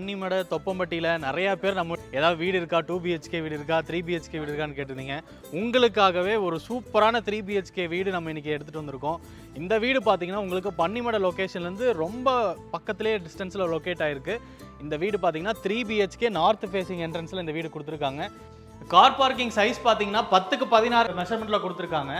பன்னிமடை தொப்பம்பட்டியில் நிறையா பேர் நம்ம ஏதாவது வீடு இருக்கா, 2 BHK வீடு இருக்கா, 3 BHK வீடு இருக்கான்னு கேட்டிருந்தீங்க. உங்களுக்காகவே ஒரு சூப்பரான 3 BHK வீடு நம்ம இன்றைக்கி எடுத்துகிட்டு வந்திருக்கோம். இந்த வீடு பார்த்தீங்கன்னா உங்களுக்கு பன்னிமடை லொக்கேஷன்லேருந்து ரொம்ப பக்கத்துலேயே டிஸ்டன்ஸில் லொக்கேட் ஆகிருக்கு. இந்த வீடு பார்த்தீங்கன்னா 3 BHK நார்த் ஃபேஸிங் என்ட்ரன்ஸில் இந்த வீடு கொடுத்துருக்காங்க. கார் பார்க்கிங் சைஸ் பார்த்தீங்கன்னா 10க்கு 16 மெஷர்மெண்ட்டில் கொடுத்துருக்காங்க.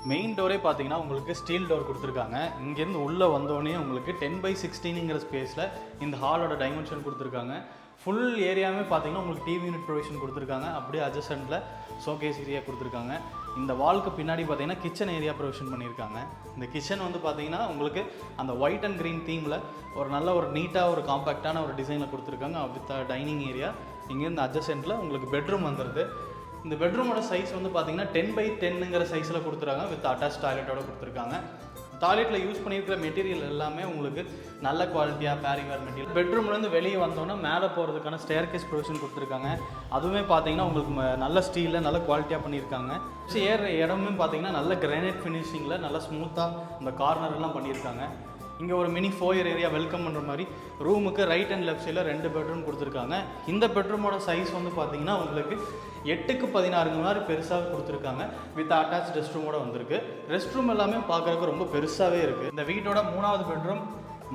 மெயின் டோரே பார்த்தீங்கன்னா உங்களுக்கு ஸ்டீல் டோர் கொடுத்துருக்காங்க. இங்கேருந்து உள்ளே வந்தோடனே உங்களுக்கு 10/16ங்கிற ஸ்பேஸில் இந்த ஹாலோட டைமென்ஷன் கொடுத்துருக்காங்க. ஃபுல் ஏரியாவே பார்த்தீங்கன்னா உங்களுக்கு டிவி யூனிட் ப்ரொவிஷன் கொடுத்துருக்காங்க. அப்படியே அட்ஜஸ்டண்ட்டில் ஷோகேஸ் ஏரியா கொடுத்துருக்காங்க. இந்த வால்க்கு பின்னாடி பார்த்தீங்கன்னா கிச்சன் ஏரியா ப்ரொவிஷன் பண்ணியிருக்காங்க. இந்த கிச்சன் வந்து பார்த்தீங்கன்னா உங்களுக்கு அந்த ஒயிட் அண்ட் க்ரீன் தீமில் ஒரு நல்ல ஒரு நீட்டாக ஒரு காம்பேக்டான ஒரு டிசைனில் கொடுத்துருக்காங்க. With dining area. இங்கேருந்து அட்ஜஸ்டண்ட்டில் உங்களுக்கு பெட்ரூம் வந்துடுது. இந்த பெட்ரூமோட சைஸ் வந்து பார்த்தீங்கன்னா 10/10ங்கிற சைஸில் கொடுத்துருக்காங்க. வித் அட்டாச் டாய்லெட்டோட கொடுத்துருக்காங்க. டாய்லெட்டில் யூஸ் பண்ணியிருக்கிற மெட்டீரியல் எல்லாமே உங்களுக்கு நல்ல குவாலிட்டியாக பேரிவேர் மெட்டீரியல். பெட்ரூம்லேருந்து வெளியே வந்தோன்னா மேலே போகிறதுக்கான ஸ்டேர்கேஸ் ப்ரொவிஷன் கொடுத்துருக்காங்க. அதுவுமே பார்த்தீங்கன்னா உங்களுக்கு நல்ல ஸ்டீலில் நல்ல குவாலிட்டியாக பண்ணியிருக்காங்க. ஏற இடமே பார்த்தீங்கன்னா நல்ல கிரானைட் ஃபினிஷிங்கில் நல்ல ஸ்மூத்தாக இந்த கார்னர்லாம் பண்ணியிருக்காங்க. இங்கே ஒரு மினி ஃபோயர் ஏரியா வெல்கம் பண்ணுற மாதிரி ரூமுக்கு ரைட் அண்ட் லெஃப்ட் சைடில் 2 பெட்ரூம் கொடுத்துருக்காங்க. இந்த பெட்ரூமோட சைஸ் வந்து பார்த்தீங்கன்னா உங்களுக்கு 8க்கு 16 மாதிரி பெருசாக கொடுத்துருக்காங்க. வித் அட்டாச் ரெஸ்ட் ரூமோட வந்திருக்கு. ரெஸ்ட் ரூம் எல்லாமே பார்க்குறதுக்கு ரொம்ப பெருசாகவே இருக்குது. இந்த வீட்டோட 3வது பெட்ரூம்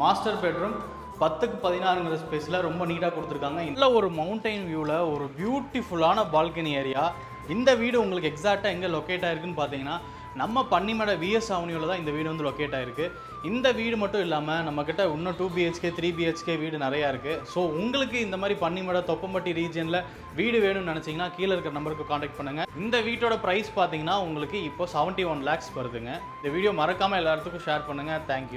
மாஸ்டர் பெட்ரூம் 10க்கு 16ங்கிற ஸ்பேஸில் ரொம்ப நீட்டாக கொடுத்துருக்காங்க. இதில் ஒரு மவுண்டைன் வியூவில் ஒரு பியூட்டிஃபுல்லான பால்கனி ஏரியா. இந்த வீடு உங்களுக்கு எக்ஸாக்டாக எங்கே லொக்கேட் ஆகிருக்குன்னு பார்த்தீங்கன்னா நம்ம பன்னிமடை VS அவென்யூவில் தான் இந்த வீடு வந்து லொக்கேட் ஆகிருக்கு. இந்த வீடு மட்டும் இல்லாமல் நம்மக்கிட்ட இன்னும் 2 BHK 3 BHK வீடு நிறையா இருக்குது. ஸோ உங்களுக்கு இந்த மாதிரி பன்னிமடை தொப்பம்பட்டி ரீஜனில் வீடு வேணும்னு நினச்சிங்கன்னா கீழே இருக்கிற நம்பருக்கு காண்டாக்ட் பண்ணுங்கள். இந்த வீட்டோட ப்ரைஸ் பார்த்தீங்கன்னா உங்களுக்கு இப்போ 71 lakhs வருதுங்க. இந்த வீடியோ மறக்காமல் எல்லாத்துக்கும் ஷேர் பண்ணுங்கள். தேங்க்யூ.